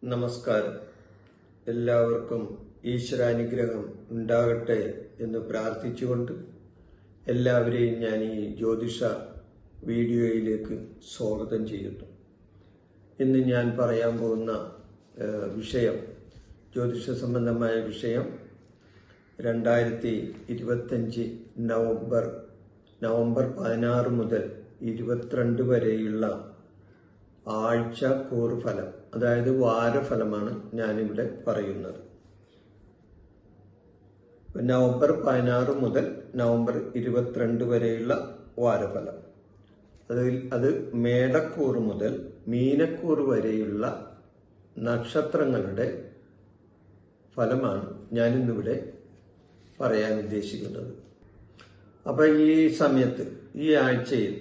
നമസ്കാരം. എല്ലാവർക്കും ഈശ്വരാനുഗ്രഹം ഉണ്ടാകട്ടെ എന്ന് പ്രാർത്ഥിച്ചുകൊണ്ട് എല്ലാവരെയും ഞാൻ ഈ ജ്യോതിഷ വീഡിയോയിലേക്ക് സ്വാഗതം ചെയ്യുന്നു. ഇന്ന് ഞാൻ പറയാൻ പോകുന്ന വിഷയം, ജ്യോതിഷ സംബന്ധമായ വിഷയം 2025 നവംബർ 16 മുതൽ 22 വരെയുള്ള ആഴ്ച കൂറുഫലം, അതായത് വാരഫലമാണ് ഞാനിവിടെ പറയുന്നത്. നവംബർ 16 മുതൽ നവംബർ 22 വരെയുള്ള വാരഫലം, അത് മേടക്കൂറ് മുതൽ മീനക്കൂറ് വരെയുള്ള നക്ഷത്രങ്ങളുടെ ഫലമാണ് ഞാനിന്നിവിടെ പറയാൻ ഉദ്ദേശിക്കുന്നത്. അപ്പൊ ഈ സമയത്ത്, ഈ ആഴ്ചയിൽ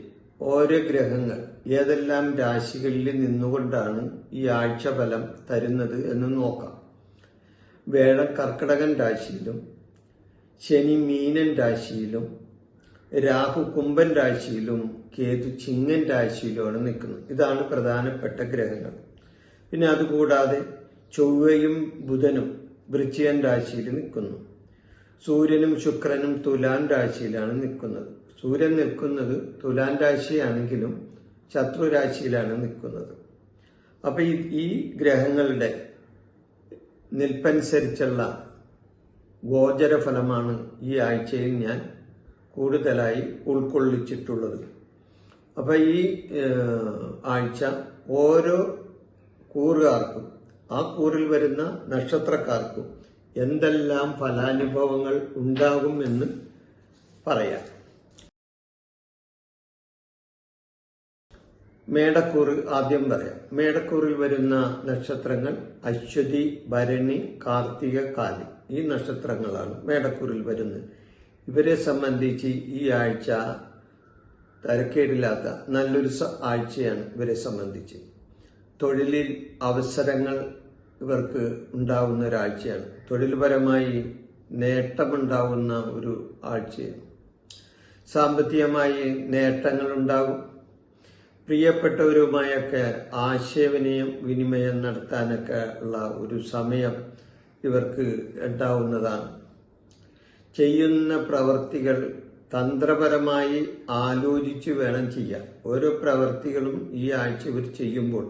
ഓരോ ഗ്രഹങ്ങൾ ഏതെല്ലാം രാശികളിൽ നിന്നുകൊണ്ടാണ് ഈ ആഴ്ച ഫലം തരുന്നത് എന്ന് നോക്കാം. വ്യാഴം കർക്കിടകൻ രാശിയിലും, ശനി മീനൻ രാശിയിലും, രാഹു കുംഭൻ രാശിയിലും, കേതു ചിങ്ങൻ രാശിയിലുമാണ് നിൽക്കുന്നത്. ഇതാണ് പ്രധാനപ്പെട്ട ഗ്രഹങ്ങൾ. പിന്നെ അതുകൂടാതെ ചൊവ്വയും ബുധനും വൃശ്ചികൻ രാശിയിൽ നിൽക്കുന്നു. സൂര്യനും ശുക്രനും തുലാൻ രാശിയിലാണ് നിൽക്കുന്നത്. സൂര്യൻ നിൽക്കുന്നത് തുലാൻ രാശിയാണെങ്കിലും ശത്രു രാശിയിലാണ് നിൽക്കുന്നത്. അപ്പൊ ഈ ഗ്രഹങ്ങളുടെ നിൽപ്പനുസരിച്ചുള്ള ഗോചരഫലമാണ് ഈ ആഴ്ചയിൽ ഞാൻ കൂടുതലായി ഉൾക്കൊള്ളിച്ചിട്ടുള്ളത്. അപ്പൊ ഈ ആഴ്ച ഓരോ കൂറുകാർക്കും, ആ കൂറിൽ വരുന്ന നക്ഷത്രക്കാർക്കും എന്തെല്ലാം ഫലാനുഭവങ്ങൾ ഉണ്ടാകും എന്ന് പറയാം. മേടക്കൂറ് ആദ്യം പറയാം. മേടക്കൂറിൽ വരുന്ന നക്ഷത്രങ്ങൾ അശ്വതി, ഭരണി, കാർത്തിക, കാലി. ഈ നക്ഷത്രങ്ങളാണ് മേടക്കൂറിൽ വരുന്നത്. ഇവരെ സംബന്ധിച്ച് ഈ ആഴ്ച തരക്കേടില്ലാത്ത നല്ലൊരു ആഴ്ചയാണ് ഇവരെ സംബന്ധിച്ച്. തൊഴിലിൽ അവസരങ്ങൾ ഇവർക്ക് ഉണ്ടാവുന്ന ഒരാഴ്ചയാണ്. തൊഴിൽപരമായി നേട്ടമുണ്ടാവുന്ന ഒരു ആഴ്ചയാണ്. സാമ്പത്തികമായി നേട്ടങ്ങൾ ഉണ്ടാകും. പ്രിയപ്പെട്ടവരുമായൊക്കെ വിനിമയം നടത്താനൊക്കെ ഉള്ള ഒരു സമയം ഇവർക്ക് ഉണ്ടാവുന്നതാണ്. ചെയ്യുന്ന പ്രവൃത്തികൾ തന്ത്രപരമായി ആലോചിച്ച് വേണം ചെയ്യാൻ. ഓരോ പ്രവൃത്തികളും ഈ ആഴ്ച ഇവർ ചെയ്യുമ്പോൾ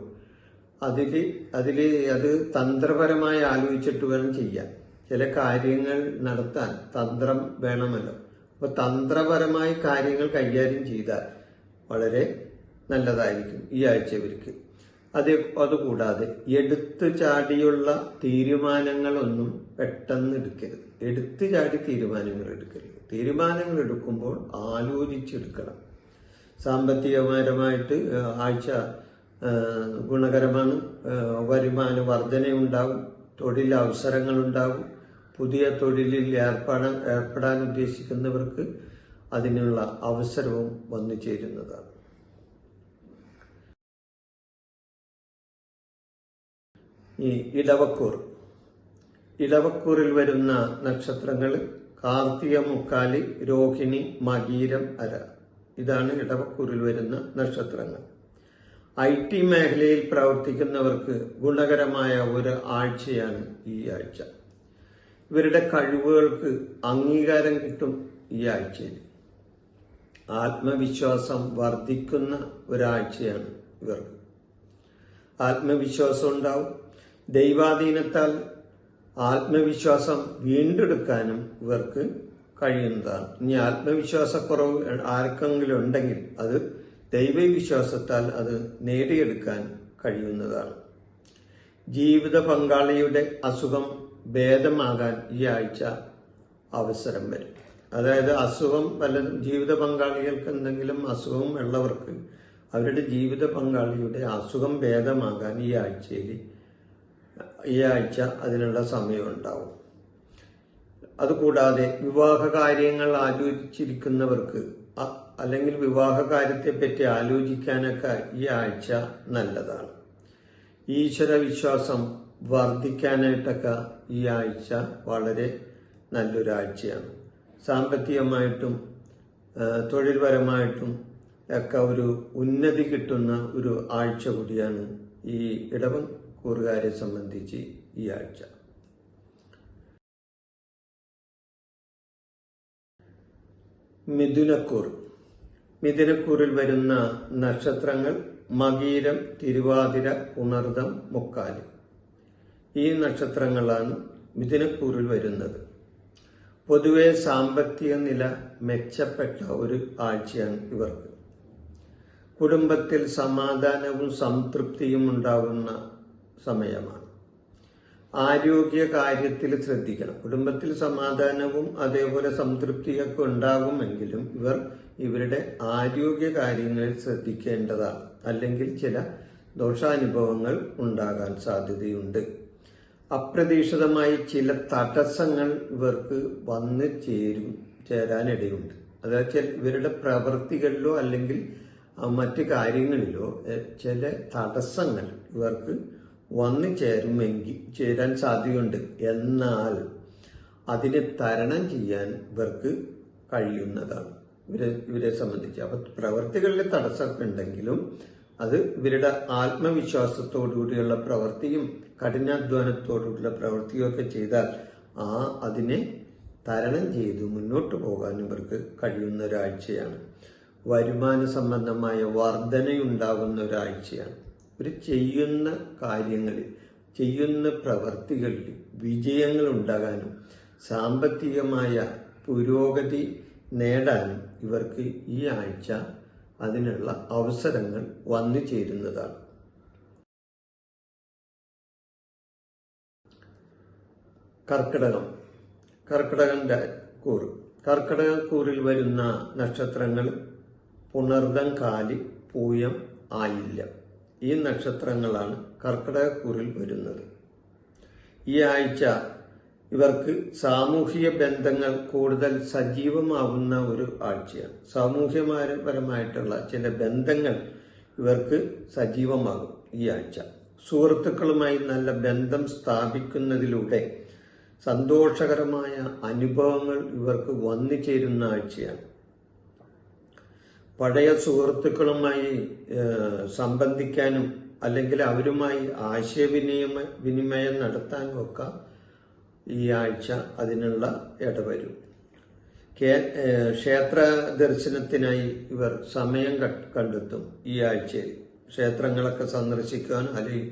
അത് തന്ത്രപരമായി ആലോചിച്ചിട്ട് വേണം ചെയ്യാൻ. ചില കാര്യങ്ങൾ നടത്താൻ തന്ത്രം വേണമല്ലോ. അപ്പൊ തന്ത്രപരമായി കാര്യങ്ങൾ കൈകാര്യം ചെയ്താൽ വളരെ നല്ലതായിരിക്കും ഈ ആഴ്ച ഇവർക്ക്. അതുകൂടാതെ എടുത്തു ചാടിയുള്ള തീരുമാനങ്ങളൊന്നും പെട്ടെന്ന് എടുക്കരുത്. എടുത്തു ചാടി തീരുമാനങ്ങൾ എടുക്കരുത്. തീരുമാനങ്ങൾ എടുക്കുമ്പോൾ ആലോചിച്ചെടുക്കണം. സാമ്പത്തികപരമായിട്ട് ആഴ്ച ഗുണകരമാണ്. വരുമാന വർധനയുണ്ടാകും. തൊഴിലവസരങ്ങളുണ്ടാകും. പുതിയ തൊഴിലിൽ ഏർപ്പെടാൻ ഉദ്ദേശിക്കുന്നവർക്ക് അതിനുള്ള അവസരവും വന്നു ചേരുന്നതാണ്. ഈ ഇടവക്കൂറിൽ വരുന്ന നക്ഷത്രങ്ങൾ കാർത്തിക, മുക്കാലി, രോഹിണി, മകീരം, അര. ഇതാണ് ഇടവക്കൂറിൽ വരുന്ന നക്ഷത്രങ്ങൾ. IT മേഖലയിൽ പ്രവർത്തിക്കുന്നവർക്ക് ഗുണകരമായ ഒരു ആഴ്ചയാണ് ഈ ആഴ്ച. ഇവരുടെ കഴിവുകൾക്ക് അംഗീകാരം കിട്ടും ഈ ആഴ്ചയിൽ. ആത്മവിശ്വാസം വർദ്ധിക്കുന്ന ഒരാഴ്ചയാണ് ഇവർക്ക്. ആത്മവിശ്വാസം ഉണ്ടാവും. ദൈവാധീനത്താൽ ആത്മവിശ്വാസം വീണ്ടെടുക്കാനും ഇവർക്ക് കഴിയുന്നതാണ്. ഇനി ആത്മവിശ്വാസക്കുറവ് ആർക്കെങ്കിലും ഉണ്ടെങ്കിൽ അത് ദൈവവിശ്വാസത്താൽ അത് നേടിയെടുക്കാൻ കഴിയുന്നതാണ്. ജീവിത പങ്കാളിയുടെ അസുഖം ഭേദമാകാൻ ഈ ആഴ്ച അവസരം വരും. അതായത് അസുഖം വല്ലതും, ജീവിത പങ്കാളികൾക്ക് എന്തെങ്കിലും അസുഖം ഉള്ളവർക്ക് അവരുടെ ജീവിത പങ്കാളിയുടെ അസുഖം ഭേദമാകാൻ ഈ ആഴ്ച അതിനുള്ള സമയം ഉണ്ടാവും. അതുകൂടാതെ വിവാഹ കാര്യങ്ങൾ ആലോചിച്ചിരിക്കുന്നവർക്ക് അല്ലെങ്കിൽ വിവാഹ കാര്യത്തെപ്പറ്റി ആലോചിക്കാനൊക്കെ ഈ ആഴ്ച നല്ലതാണ്. ഈശ്വര വിശ്വാസം വർദ്ധിക്കാനായിട്ടൊക്കെ ഈ ആഴ്ച വളരെ നല്ലൊരാഴ്ചയാണ്. സാമ്പത്തികമായിട്ടും തൊഴിൽപരമായിട്ടും ഒക്കെ ഒരു ഉന്നതി കിട്ടുന്ന ഒരു ആഴ്ച കൂടിയാണ് ഈ ഇടവം കൂറുകാരെ സംബന്ധിച്ച് ഈ ആഴ്ച. മിഥുനക്കൂർ. മിഥുനക്കൂറിൽ വരുന്ന നക്ഷത്രങ്ങൾ മകീരം, തിരുവാതിര, ഉണർതം, മുക്കാല്. ഈ നക്ഷത്രങ്ങളാണ് മിഥുനക്കൂറിൽ വരുന്നത്. പൊതുവെ സാമ്പത്തിക നില മെച്ചപ്പെട്ട ഒരു ആഴ്ചയാണ് ഇവർക്ക്. കുടുംബത്തിൽ സമാധാനവും സംതൃപ്തിയും ഉണ്ടാകുന്ന സമയമാണ്. ആരോഗ്യ കാര്യത്തിൽ ശ്രദ്ധിക്കണം. കുടുംബത്തിൽ സമാധാനവും അതേപോലെ സംതൃപ്തിയൊക്കെ ഉണ്ടാകുമെങ്കിലും ഇവരുടെ ആരോഗ്യ കാര്യങ്ങളിൽ ശ്രദ്ധിക്കേണ്ടതാണ്. അല്ലെങ്കിൽ ചില ദോഷാനുഭവങ്ങൾ ഉണ്ടാകാൻ സാധ്യതയുണ്ട്. അപ്രതീക്ഷിതമായി ചില തടസ്സങ്ങൾ ഇവർക്ക് വന്ന് ചേരാനിടയുണ്ട്. അതായത് ഇവരുടെ പ്രവൃത്തികളിലോ അല്ലെങ്കിൽ മറ്റു കാര്യങ്ങളിലോ ചില തടസ്സങ്ങൾ ഇവർക്ക് വന്നു ചേരാൻ സാധ്യതയുണ്ട്. എന്നാൽ അതിനെ തരണം ചെയ്യാൻ ഇവർക്ക് കഴിയുന്നതാണ് ഇവരെ സംബന്ധിച്ച്. അപ്പൊ പ്രവൃത്തികളിലെ തടസ്സമൊക്കെ ഉണ്ടെങ്കിലും അത് ഇവരുടെ ആത്മവിശ്വാസത്തോടുകൂടിയുള്ള പ്രവൃത്തിയും കഠിനാധ്വാനത്തോടുകൂടിയുള്ള പ്രവൃത്തിയും ഒക്കെ ചെയ്താൽ അതിനെ തരണം ചെയ്ത് മുന്നോട്ട് പോകാൻ ഇവർക്ക് കഴിയുന്ന ഒരാഴ്ചയാണ്. വരുമാന സംബന്ധമായ വർധനയുണ്ടാകുന്ന ഒരാഴ്ചയാണ്. ഇവർ ചെയ്യുന്ന കാര്യങ്ങളിൽ, ചെയ്യുന്ന പ്രവൃത്തികളിൽ വിജയങ്ങൾ ഉണ്ടാകാനും സാമ്പത്തികമായ പുരോഗതി നേടാനും ഇവർക്ക് ഈ ആഴ്ച അതിനുള്ള അവസരങ്ങൾ വന്നു ചേരുന്നതാണ്. കർക്കിടകം. കർക്കിടകന്റെ കൂറ്. കർക്കിടക കൂറിൽ വരുന്ന നക്ഷത്രങ്ങൾ പുണർദം, കാലി, പൂയം, ആയില്യം. ഈ നക്ഷത്രങ്ങളാണ് കർക്കിടക കൂറിൽ വരുന്നത്. ഈ ആഴ്ച ഇവർക്ക് സാമൂഹിക ബന്ധങ്ങൾ കൂടുതൽ സജീവമാവുന്ന ഒരു ആഴ്ചയാണ്. സാമൂഹ്യപരമായിട്ടുള്ള ചില ബന്ധങ്ങൾ ഇവർക്ക് സജീവമാകും ഈ ആഴ്ച. സുഹൃത്തുക്കളുമായി നല്ല ബന്ധം സ്ഥാപിക്കുന്നതിലൂടെ സന്തോഷകരമായ അനുഭവങ്ങൾ ഇവർക്ക് വന്നു ചേരുന്ന ആഴ്ചയാണ്. പഴയ സുഹൃത്തുക്കളുമായി സംബന്ധിക്കാനും അല്ലെങ്കിൽ അവരുമായി ആശയവിനിമയം നടത്താനും ഒക്കെ ഈ ആഴ്ച അതിനുള്ള ഇടവരും. ക്ഷേത്ര ദർശനത്തിനായി ഇവർ സമയം കണ്ടെത്തും ഈ ആഴ്ചയിൽ. ക്ഷേത്രങ്ങളൊക്കെ സന്ദർശിക്കാനോ അല്ലെങ്കിൽ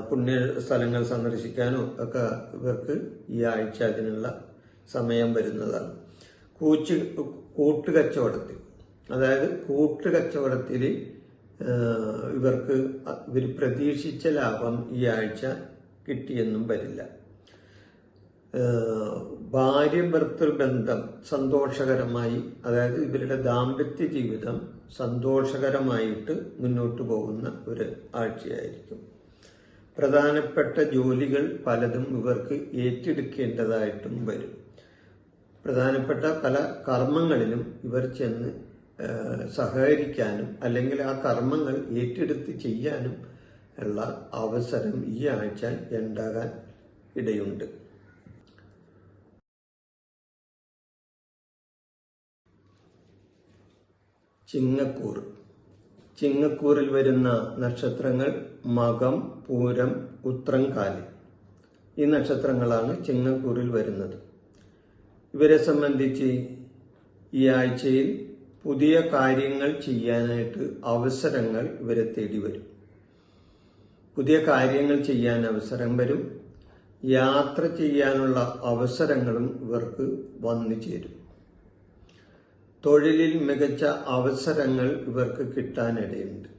പുണ്യ സ്ഥലങ്ങൾ സന്ദർശിക്കാനോ ഒക്കെ ഇവർക്ക് ഈ ആഴ്ച അതിനുള്ള സമയം വരുന്നതാണ്. കൂട്ടുകച്ചവടത്തിൽ, അതായത് കൂട്ടുകച്ചവടത്തിൽ ഇവർ പ്രതീക്ഷിച്ച ലാഭം ഈ ആഴ്ച കിട്ടിയെന്നും വരില്ല. ഭാര്യ ഭർത്തൃ ബന്ധം സന്തോഷകരമായി, അതായത് ഇവരുടെ ദാമ്പത്യ ജീവിതം സന്തോഷകരമായിട്ട് മുന്നോട്ട് പോകുന്ന ഒരു ആഴ്ചയായിരിക്കും. പ്രധാനപ്പെട്ട ജോലികൾ പലതും ഇവർക്ക് ഏറ്റെടുക്കേണ്ടതായിട്ടും വരും. പ്രധാനപ്പെട്ട പല കർമ്മങ്ങളിലും ഇവർ ചെന്ന് സഹകരിക്കാനും അല്ലെങ്കിൽ ആ കർമ്മങ്ങൾ ഏറ്റെടുത്ത് ചെയ്യാനും ഉള്ള അവസരം ഈ ആഴ്ച ഉണ്ടാകാൻ ഇടയുണ്ട്. ചിങ്ങക്കൂർ. ചിങ്ങക്കൂറിൽ വരുന്ന നക്ഷത്രങ്ങൾ മകം, പൂരം, ഉത്രം, കാലി. ഈ നക്ഷത്രങ്ങളാണ് ചിങ്ങക്കൂറിൽ വരുന്നത്. ഇവരെ സംബന്ധിച്ച് ഈ ആഴ്ചയിൽ പുതിയ കാര്യങ്ങൾ ചെയ്യാനായിട്ട് അവസരങ്ങൾ ഇവരെ തേടി വരും. പുതിയ കാര്യങ്ങൾ ചെയ്യാൻ അവസരം വരും. യാത്ര ചെയ്യാനുള്ള അവസരങ്ങളും ഇവർക്ക് വന്നു ചേരും. തൊഴിലിൽ മികച്ച അവസരങ്ങൾ ഇവർക്ക് കിട്ടാനിടയുണ്ട്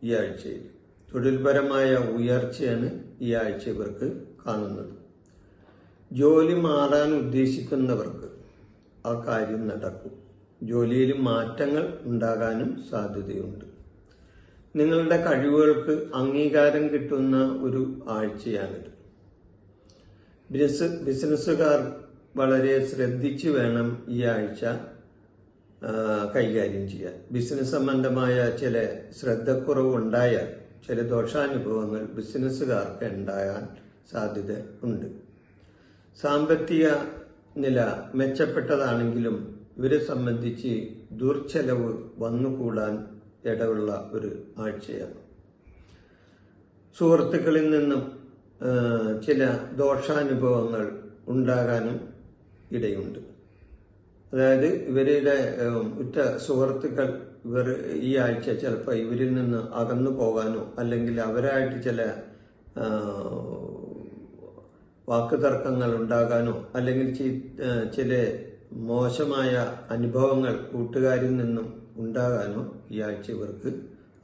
ഈ ആഴ്ചയിൽ. തൊഴിൽപരമായ ഉയർച്ചയാണ് ഈ ആഴ്ച ഇവർക്ക് കാണുന്നത്. ജോലി മാറാൻ ഉദ്ദേശിക്കുന്നവർക്ക് ആ കാര്യം നടക്കും. ജോലിയിൽ മാറ്റങ്ങൾ ഉണ്ടാകാനും സാധ്യതയുണ്ട്. നിങ്ങളുടെ കഴിവുകൾക്ക് അംഗീകാരം കിട്ടുന്ന ഒരു ആഴ്ചയാണിത്. ബിസിനസ്സുകാർ വളരെ ശ്രദ്ധിച്ചു വേണം ഈ ആഴ്ച കൈകാര്യം ചെയ്യാൻ. ബിസിനസ് സംബന്ധമായ ചില ശ്രദ്ധക്കുറവ് ഉണ്ടായാൽ ചില ദോഷാനുഭവങ്ങൾ ബിസിനസ്സുകാർക്ക് ഉണ്ടാകാൻ സാധ്യത ഉണ്ട്. സാമ്പത്തിക നില മെച്ചപ്പെട്ടതാണെങ്കിലും ഇവരെ സംബന്ധിച്ച് ദുർച്ചെലവ് വന്നുകൂടാൻ ഇടയുള്ള ഒരു ആഴ്ചയാണ്. സുഹൃത്തുക്കളിൽ നിന്നും ചില ദോഷാനുഭവങ്ങൾ ഉണ്ടാകാനും ഇടയുണ്ട്. അതായത് ഇവരുടെ ഉറ്റ സുഹൃത്തുക്കൾ ഈ ആഴ്ച ചിലപ്പോൾ ഇവരിൽ നിന്ന് അകന്നു പോകാനോ അല്ലെങ്കിൽ അവരായിട്ട് ചില വാക്കുതർക്കങ്ങൾ ഉണ്ടാകാനോ അല്ലെങ്കിൽ ചില മോശമായ അനുഭവങ്ങൾ കൂട്ടുകാരിൽ നിന്നും ഉണ്ടാകാനോ ഈ ആഴ്ച ഇവർക്ക്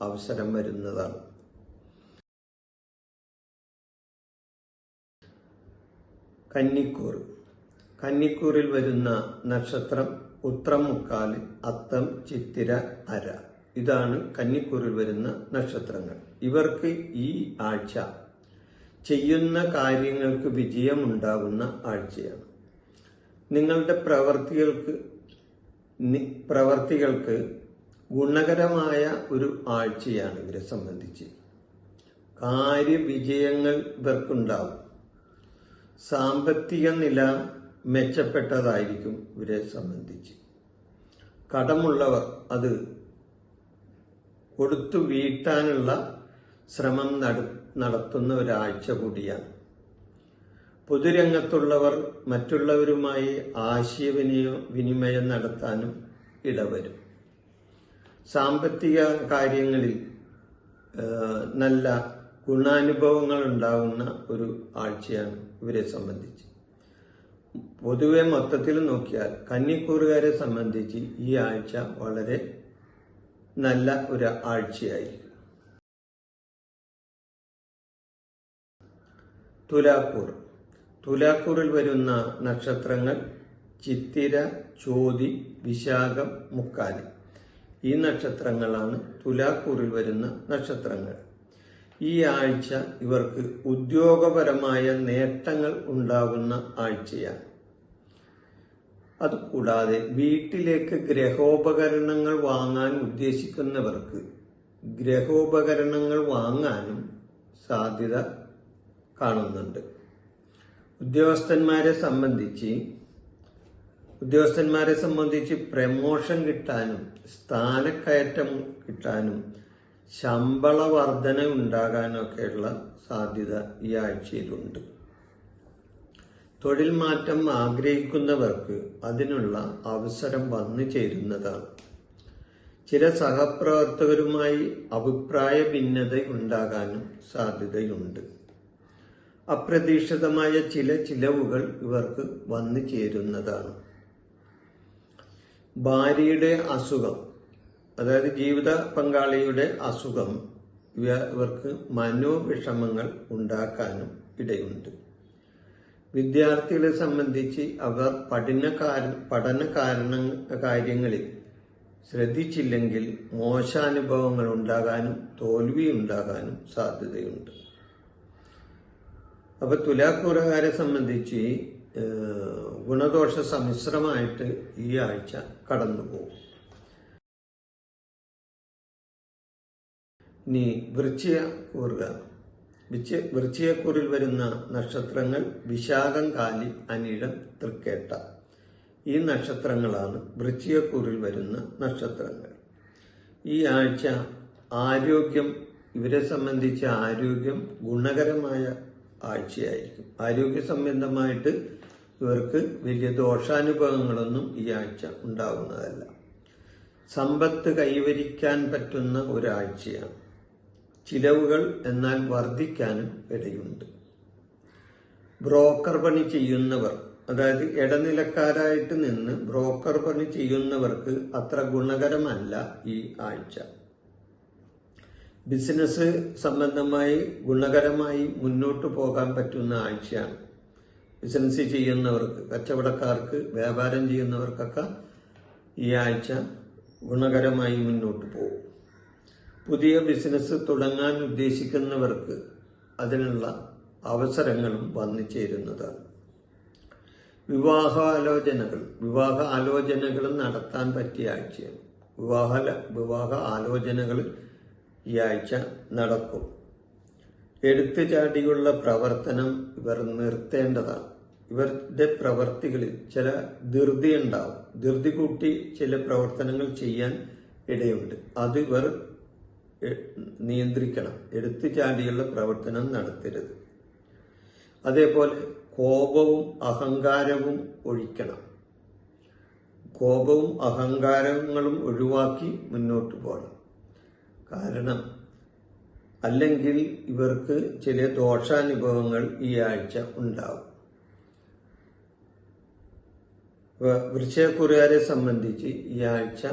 അവസരം വരുന്നതാണ്. കന്നിക്കൂറിൽ വരുന്ന നക്ഷത്രം ഉത്രം, മുക്കാല്, അത്തം, ചിത്തിര, അര. ഇതാണ് കന്നിക്കൂറിൽ വരുന്ന നക്ഷത്രങ്ങൾ. ഇവർക്ക് ഈ ആഴ്ച ചെയ്യുന്ന കാര്യങ്ങൾക്ക് വിജയമുണ്ടാകുന്ന ആഴ്ചയാണ്. നിങ്ങളുടെ പ്രവർത്തികൾക്ക് ഗുണകരമായ ഒരു ആഴ്ചയാണ് ഇവരെ സംബന്ധിച്ച്. കാര്യവിജയങ്ങൾ ഇവർക്കുണ്ടാകും. സാമ്പത്തിക നില മെച്ചപ്പെട്ടതായിരിക്കും ഇവരെ സംബന്ധിച്ച്. കടമുള്ളവർ അത് കൊടുത്തു വീട്ടാനുള്ള ശ്രമം നടത്തുന്ന ഒരാഴ്ച കൂടിയാണ്. പൊതുരംഗത്തുള്ളവർ മറ്റുള്ളവരുമായി ആശയവിനിമയം നടത്താനും ഇടവരും. സാമ്പത്തിക കാര്യങ്ങളിൽ നല്ല ഗുണാനുഭവങ്ങൾ ഉണ്ടാകുന്ന ഒരു ആഴ്ചയാണ് ഇവരെ സംബന്ധിച്ച്. പൊതുവെ മൊത്തത്തിൽ നോക്കിയാൽ കന്നിക്കൂറുകാരെ സംബന്ധിച്ച് ഈ ആഴ്ച വളരെ നല്ല ഒരു ആഴ്ചയായിരിക്കും. തുലാക്കൂറിൽ വരുന്ന നക്ഷത്രങ്ങൾ ചിത്തിര, ചോതി, വിശാഖം, മുക്കാലി. ഈ നക്ഷത്രങ്ങളാണ് തുലാക്കൂറിൽ വരുന്ന നക്ഷത്രങ്ങൾ. ഈ ആഴ്ച ഇവർക്ക് ഉദ്യോഗപരമായ നേട്ടങ്ങൾ ഉണ്ടാകുന്ന ആഴ്ചയാണ്. അതുകൂടാതെ വീട്ടിലേക്ക് ഗ്രഹോപകരണങ്ങൾ വാങ്ങാൻ ഉദ്ദേശിക്കുന്നവർക്ക് ഗ്രഹോപകരണങ്ങൾ വാങ്ങാനും സാധ്യത കാണുന്നുണ്ട്. ഉദ്യോഗസ്ഥന്മാരെ സംബന്ധിച്ച് പ്രമോഷൻ കിട്ടാനും സ്ഥാനക്കയറ്റം കിട്ടാനും ശമ്പള വർധന ഉണ്ടാകാനൊക്കെയുള്ള സാധ്യത ഈ ആഴ്ചയിലുണ്ട്. തൊഴിൽ മാറ്റം ആഗ്രഹിക്കുന്നവർക്ക് അതിനുള്ള അവസരം വന്നു ചേരുന്നതാണ്. ചില സഹപ്രവർത്തകരുമായി അഭിപ്രായ ഭിന്നത ഉണ്ടാകാനും സാധ്യതയുണ്ട്. അപ്രതീക്ഷിതമായ ചില ചിലവുകൾ ഇവർക്ക് വന്നു ചേരുന്നതാണ്. ഭാര്യയുടെ അസുഖം, അതായത് ജീവിത പങ്കാളിയുടെ അസുഖം ഇവർക്ക് മനോവിഷമങ്ങൾ ഉണ്ടാക്കാനും ഇടയുണ്ട്. വിദ്യാർത്ഥികളെ സംബന്ധിച്ച് അവർ പഠന കാര്യങ്ങളിൽ ശ്രദ്ധിച്ചില്ലെങ്കിൽ മോശാനുഭവങ്ങൾ ഉണ്ടാകാനും തോൽവി ഉണ്ടാകാനും സാധ്യതയുണ്ട്. അപ്പൊ തുലാക്കൂറുകാരെ സംബന്ധിച്ച് ഗുണദോഷ സമ്മിശ്രമായിട്ട് ഈ ആഴ്ച കടന്നുപോകും. ഇനി വൃശ്ചികക്കൂറിൽ വരുന്ന നക്ഷത്രങ്ങൾ വിശാഖം, കാലി, അനിഴം, തൃക്കേട്ട. ഈ നക്ഷത്രങ്ങളാണ് വൃശ്ചികക്കൂറിൽ വരുന്ന നക്ഷത്രങ്ങൾ. ഈ ആഴ്ച ഇവരെ സംബന്ധിച്ച് ആരോഗ്യം ഗുണകരമായ ആഴ്ചയായിരിക്കും. ആരോഗ്യ സംബന്ധമായിട്ട് ഇവർക്ക് വലിയ ദോഷാനുഭവങ്ങളൊന്നും ഈ ആഴ്ച ഉണ്ടാകുന്നതല്ല. സമ്പത്ത് കൈവരിക്കാൻ പറ്റുന്ന ഒരാഴ്ചയാണ്. ചിലവുകൾ എന്നാൽ വർദ്ധിക്കാനും ഇടയുണ്ട്. ബ്രോക്കർ പണി ചെയ്യുന്നവർ, അതായത് ഇടനിലക്കാരായിട്ട് നിന്ന് ബ്രോക്കർ പണി ചെയ്യുന്നവർക്ക് അത്ര ഗുണകരമല്ല ഈ ആഴ്ച. ബിസിനസ് സംബന്ധമായി ഗുണകരമായി മുന്നോട്ട് പോകാൻ പറ്റുന്ന ആഴ്ചയാണ്. ബിസിനസ് ചെയ്യുന്നവർക്ക്, കച്ചവടക്കാർക്ക്, വ്യാപാരം ചെയ്യുന്നവർക്കൊക്കെ ഈ ആഴ്ച ഗുണകരമായി മുന്നോട്ട് പോകും. പുതിയ ബിസിനസ് തുടങ്ങാൻ ഉദ്ദേശിക്കുന്നവർക്ക് അതിനുള്ള അവസരങ്ങളും വന്നു ചേരുന്നതാണ്. വിവാഹ ആലോചനകൾ നടത്താൻ പറ്റിയ ആഴ്ചയാണ്. വിവാഹ ആലോചനകൾ ഈ ആഴ്ച നടക്കും. എടുത്തുചാടിയുള്ള പ്രവർത്തനം ഇവർ നിർത്തേണ്ടതാണ്. ഇവരുടെ പ്രവർത്തികളിൽ ചില ധൃതി ഉണ്ടാവും. ധൃതി കൂട്ടി ചില പ്രവർത്തനങ്ങൾ ചെയ്യാൻ ഇടയുണ്ട്. അത് ഇവർ നിയന്ത്രിക്കണം. എടുത്തു ചാടിയുള്ള പ്രവർത്തനം നടത്തരുത്. അതേപോലെ കോപവും അഹങ്കാരവും ഒഴിക്കണം. കോപവും അഹങ്കാരങ്ങളും ഒഴിവാക്കി മുന്നോട്ട് പോകണം. കാരണം അല്ലെങ്കിൽ ഇവർക്ക് ചില ദോഷാനുഭവങ്ങൾ ഈ ആഴ്ച ഉണ്ടാവും. വൃശ്ചികക്കുറുകാരെ സംബന്ധിച്ച് ഈ ആഴ്ച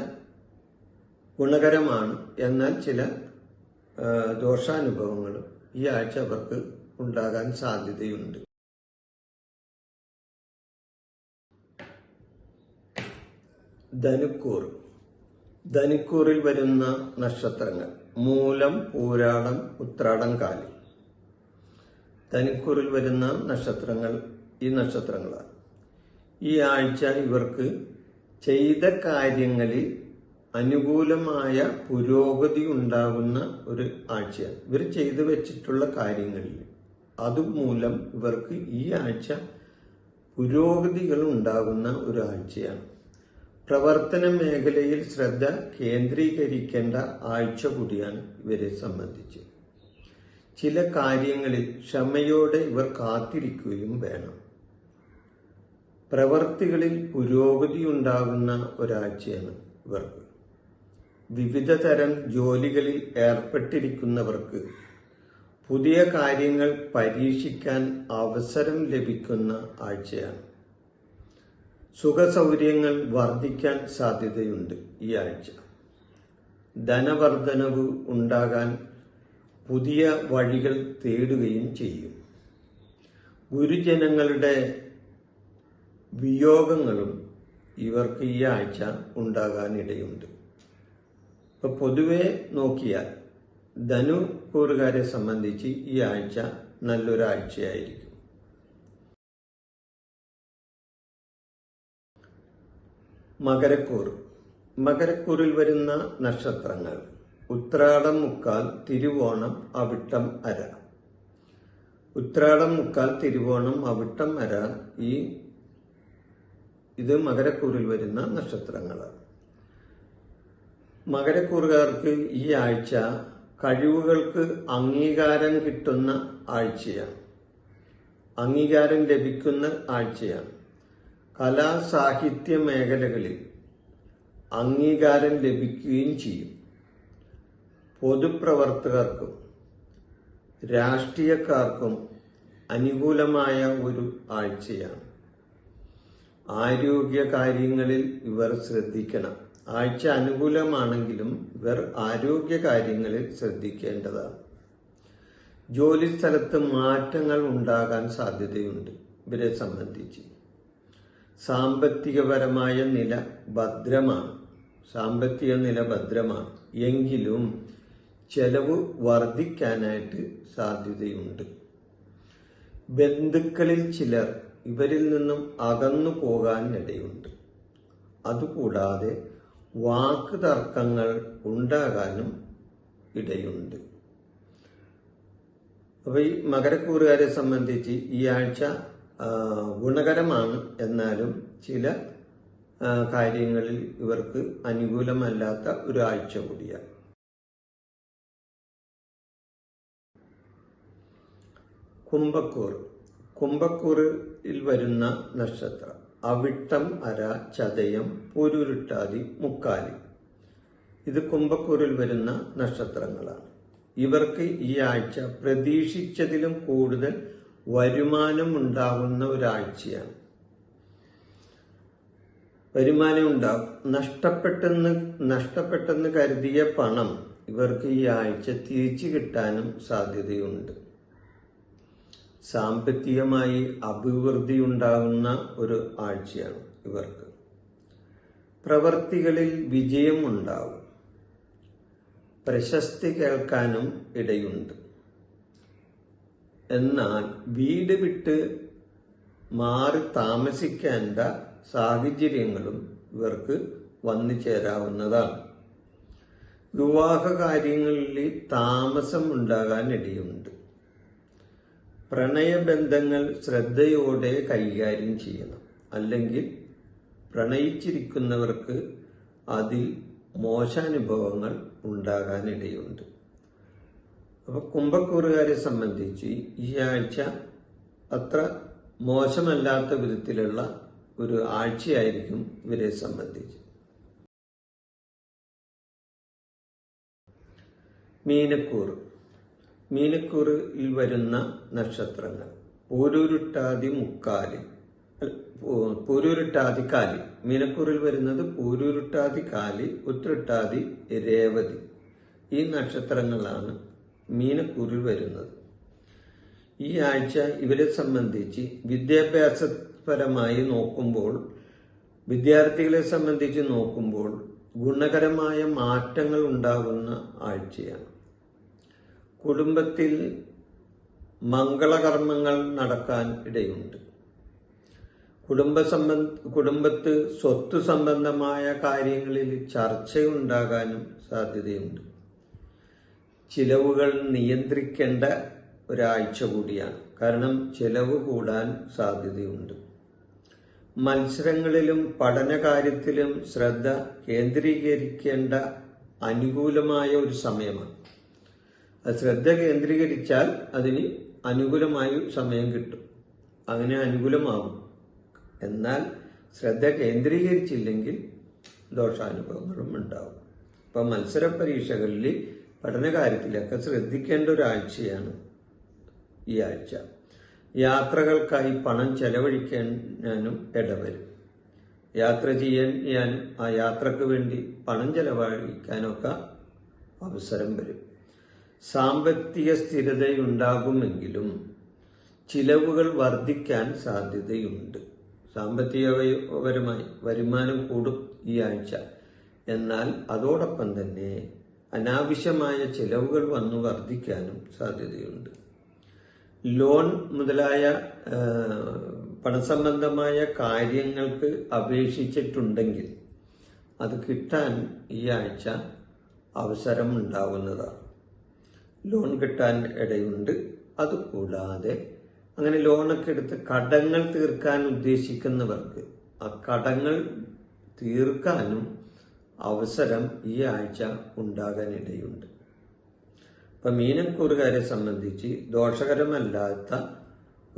ഗുണകരമാണ്. എന്നാൽ ചില ദോഷാനുഭവങ്ങളും ഈ ആഴ്ച അവർക്ക് ഉണ്ടാകാൻ സാധ്യതയുണ്ട്. ധനുക്കൂർ. ധനുക്കൂറിൽ വരുന്ന നക്ഷത്രങ്ങൾ മൂലം, പൂരാടം, ഉത്രാടം, കാലി. ധനുക്കൂറിൽ വരുന്ന നക്ഷത്രങ്ങൾ ഈ നക്ഷത്രങ്ങളാണ്. ഈ ആഴ്ച ഇവർക്ക് ചെയ്ത കാര്യങ്ങളിൽ അനുകൂലമായ പുരോഗതി ഉണ്ടാകുന്ന ഒരു ആഴ്ചയാണ്. ഇവർ ചെയ്തു വെച്ചിട്ടുള്ള കാര്യങ്ങളിൽ അതുമൂലം ഇവർക്ക് ഈ ആഴ്ച പുരോഗതികൾ ഉണ്ടാകുന്ന ഒരു ആഴ്ചയാണ്. പ്രവർത്തന മേഖലയിൽ ശ്രദ്ധ കേന്ദ്രീകരിക്കേണ്ട ആഴ്ച കൂടിയാണ് ഇവരെ സംബന്ധിച്ച്. ചില കാര്യങ്ങളിൽ ക്ഷമയോടെ ഇവർ കാത്തിരിക്കുകയും വേണം. പ്രവർത്തികളിൽ പുരോഗതി ഉണ്ടാകുന്ന ഒരാഴ്ചയാണ് ഇവർക്ക്. വിവിധ തരം ജോലികളിൽ ഏർപ്പെട്ടിരിക്കുന്നവർക്ക് പുതിയ കാര്യങ്ങൾ പരീക്ഷിക്കാൻ അവസരം ലഭിക്കുന്ന ആഴ്ചയാണ്. സുഖസൗകര്യങ്ങൾ വർദ്ധിക്കാൻ സാധ്യതയുണ്ട് ഈ ആഴ്ച. ധനവർദ്ധനവ് ഉണ്ടാകാൻ പുതിയ വഴികൾ തേടുകയും ചെയ്യും. ഗുരുജനങ്ങളുടെ വിയോഗങ്ങളും ഇവർക്ക് ഈ ആഴ്ച ഉണ്ടാകാനിടയുണ്ട്. ഇപ്പൊ പൊതുവെ നോക്കിയാൽ ധനുക്കൂറുകാരെ സംബന്ധിച്ച് ഈ ആഴ്ച നല്ലൊരാഴ്ചയായിരിക്കും. മകരക്കൂറ്. മകരക്കൂറിൽ വരുന്ന നക്ഷത്രങ്ങൾ ഉത്രാടം, മുക്കാൽ, തിരുവോണം, അവിട്ടം, അര. ഉത്രാടം, മുക്കാൽ, തിരുവോണം, അവിട്ടം, അര ഇത് മകരക്കൂറിൽ വരുന്ന നക്ഷത്രങ്ങളാണ്. മകരക്കൂറുകാർക്ക് ഈ ആഴ്ച കഴിവുകൾക്ക് അംഗീകാരം കിട്ടുന്ന ആഴ്ചയാണ്. അംഗീകാരം ലഭിക്കുന്ന ആഴ്ചയാണ്. കലാ സാഹിത്യ മേഖലകളിൽ അംഗീകാരം ലഭിക്കുകയും ചെയ്യും. പൊതുപ്രവർത്തകർക്കും രാഷ്ട്രീയക്കാർക്കും അനുകൂലമായ ഒരു ആഴ്ചയാണ്. ആരോഗ്യ കാര്യങ്ങളിൽ ഇവർ ശ്രദ്ധിക്കണം. ആഴ്ച അനുകൂലമാണെങ്കിലും ഇവർ ആരോഗ്യ കാര്യങ്ങളിൽ ശ്രദ്ധിക്കേണ്ടതാണ്. ജോലിസ്ഥലത്ത് മാറ്റങ്ങൾ ഉണ്ടാകാൻ സാധ്യതയുണ്ട് ഇവരെ സംബന്ധിച്ച്. സാമ്പത്തികപരമായ നില ഭദ്രമാണ്. സാമ്പത്തിക നില ഭദ്രമാണ്. എങ്കിലും ചെലവ് വർദ്ധിക്കാനായിട്ട് സാധ്യതയുണ്ട്. ബന്ധുക്കളിൽ ചിലർ ഇവരിൽ നിന്നും അകന്നു പോകാൻ ഇടയുണ്ട്. അതുകൂടാതെ വാക്ക് തർക്കങ്ങൾ ഉണ്ടാകാനും ഇടയുണ്ട്. അപ്പൊ ഈ മകരക്കൂറുകാരെ സംബന്ധിച്ച് ഈ ആഴ്ച ഗുണകരമാണ്. എന്നാലും ചില കാര്യങ്ങളിൽ ഇവർക്ക് അനുകൂലമല്ലാത്ത ഒരു ആഴ്ച കൂടിയാണ്. കുംഭക്കൂർ. കുംഭക്കൂറിൽ വരുന്ന നക്ഷത്രം അവിട്ടം, അര, ചതയം, പൂരുരുട്ടാതി, മുക്കാലി. ഇത് കുംഭക്കൂറിൽ വരുന്ന നക്ഷത്രങ്ങളാണ്. ഇവർക്ക് ഈ ആഴ്ച പ്രതീക്ഷിച്ചതിലും കൂടുതൽ വരുമാനം ഉണ്ടാകുന്ന ഒരാഴ്ചയാണ്. വരുമാനം ഉണ്ടാകും. നഷ്ടപ്പെട്ടെന്ന് കരുതിയ പണം ഇവർക്ക് ഈ ആഴ്ച തിരിച്ചു കിട്ടാനും സാധ്യതയുണ്ട്. സാമ്പത്തികമായി അഭിവൃദ്ധി ഉണ്ടാകുന്ന ഒരു ആഴ്ചയാണ് ഇവർക്ക്. പ്രവർത്തികളിൽ വിജയം ഉണ്ടാകും. പ്രശസ്തി കേൾക്കാനും ഇടയുണ്ട്. എന്നാൽ വീട് വിട്ട് മാറി താമസിക്കേണ്ട സാഹചര്യങ്ങളും ഇവർക്ക് വന്നു ചേരാവുന്നതാണ്. വിവാഹ കാര്യങ്ങളിൽ താമസം ഉണ്ടാകാൻ ഇടയുണ്ട്. പ്രണയബന്ധങ്ങൾ ശ്രദ്ധയോടെ കൈകാര്യം ചെയ്യണം. അല്ലെങ്കിൽ പ്രണയിച്ചിരിക്കുന്നവർക്ക് അതിൽ മോശാനുഭവങ്ങൾ ഉണ്ടാകാനിടയുണ്ട്. അപ്പൊ കുംഭക്കൂറുകാരെ സംബന്ധിച്ച് ഈ ആഴ്ച അത്ര മോശമല്ലാത്ത വിധത്തിലുള്ള ഒരു ആഴ്ചയായിരിക്കും ഇവരെ സംബന്ധിച്ച്. മീനക്കൂറിൽ വരുന്ന നക്ഷത്രങ്ങൾ പൂരൂരുട്ടാതി കാലി. മീനക്കൂറിൽ വരുന്നത് പൂരൂരുട്ടാതി കാലി, ഉത്രട്ടാതി, രേവതി. ഈ നക്ഷത്രങ്ങളാണ് മീനക്കൂറിൽ വരുന്നത്. ഈ ആഴ്ച ഇവരെ സംബന്ധിച്ച് വിദ്യാഭ്യാസപരമായി നോക്കുമ്പോൾ, വിദ്യാർത്ഥികളെ സംബന്ധിച്ച് നോക്കുമ്പോൾ ഗുണകരമായ മാറ്റങ്ങൾ ഉണ്ടാകുന്ന ആഴ്ചയാണ്. കുടുംബത്തിൽ മംഗളകർമ്മങ്ങൾ നടക്കാൻ ഇടയുണ്ട്. കുടുംബത്ത് സ്വത്ത് സംബന്ധമായ കാര്യങ്ങളിൽ ചർച്ചയുണ്ടാകാനും സാധ്യതയുണ്ട്. ചിലവുകൾ നിയന്ത്രിക്കേണ്ട ഒരാഴ്ച കൂടിയാണ്. കാരണം ചിലവ് കൂടാൻ സാധ്യതയുണ്ട്. മത്സരങ്ങളിലും പഠനകാര്യത്തിലും ശ്രദ്ധ കേന്ദ്രീകരിക്കേണ്ട അനുകൂലമായ ഒരു സമയമാണ്. ശ്രദ്ധ കേന്ദ്രീകരിച്ചാൽ അതിന് അനുകൂലമായ സമയം കിട്ടും, അങ്ങനെ അനുകൂലമാകും. എന്നാൽ ശ്രദ്ധ കേന്ദ്രീകരിച്ചില്ലെങ്കിൽ ദോഷാനുഭവങ്ങളും ഉണ്ടാവും. ഇപ്പൊ മത്സര പരീക്ഷകളിൽ പഠനകാര്യത്തിലൊക്കെ ശ്രദ്ധിക്കേണ്ട ഒരാഴ്ചയാണ് ഈ ആഴ്ച. യാത്രകൾക്കായി പണം ചെലവഴിക്കാനും ഇടവരും. യാത്ര ചെയ്യാനും ആ യാത്രക്ക് വേണ്ടി പണം ചെലവഴിക്കാനൊക്കെ അവസരം വരും. സാമ്പത്തിക സ്ഥിരതയുണ്ടാകുമെങ്കിലും ചിലവുകൾ വർദ്ധിക്കാൻ സാധ്യതയുണ്ട്. സാമ്പത്തികപരമായി വരുമാനം കൂടും ഈ ആഴ്ച. എന്നാൽ അതോടൊപ്പം തന്നെ അനാവശ്യമായ ചിലവുകൾ വന്നു വർദ്ധിക്കാനും സാധ്യതയുണ്ട്. ലോൺ മുതലായ പണസംബന്ധമായ കാര്യങ്ങൾക്ക് അപേക്ഷിച്ചിട്ടുണ്ടെങ്കിൽ അത് കിട്ടാൻ ഈ ആഴ്ച അവസരം ഉണ്ടാവുന്നതാണ്. ലോൺ കിട്ടാൻ ഇടയുണ്ട്. അതുകൂടാതെ അങ്ങനെ ലോണൊക്കെ എടുത്ത് കടങ്ങൾ തീർക്കാൻ ഉദ്ദേശിക്കുന്നവർക്ക് ആ കടങ്ങൾ തീർക്കാനും അവസരം ഈ ആഴ്ച ഉണ്ടാകാനിടയുണ്ട്. ഇപ്പൊ മീനക്കൂറുകാരെ സംബന്ധിച്ച് ദോഷകരമല്ലാത്ത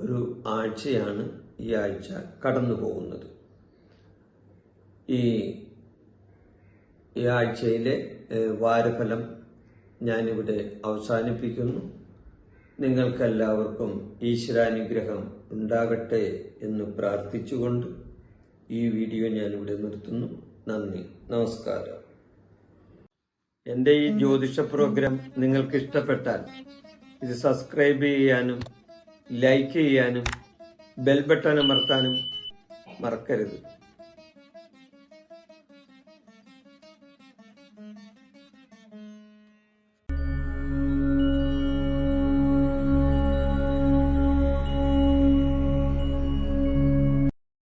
ഒരു ആഴ്ചയാണ് ഈ ആഴ്ച കടന്നു പോകുന്നത്. ഈ ആഴ്ചയിലെ വാരഫലം ഞാനിവിടെ അവസാനിപ്പിക്കുന്നു. നിങ്ങൾക്കെല്ലാവർക്കും ഈശ്വരാനുഗ്രഹം ഉണ്ടാകട്ടെ എന്ന് പ്രാർത്ഥിച്ചുകൊണ്ട് ഈ വീഡിയോ ഞാനിവിടെ നിർത്തുന്നു. നന്ദി, നമസ്കാരം. എൻ്റെ ഈ ജ്യോതിഷ പ്രോഗ്രാം നിങ്ങൾക്ക് ഇഷ്ടപ്പെട്ടാൽ ഇത് സബ്സ്ക്രൈബ് ചെയ്യാനും ലൈക്ക് ചെയ്യാനും ബെൽ ബട്ടൺ അമർത്താനും മറക്കരുത്.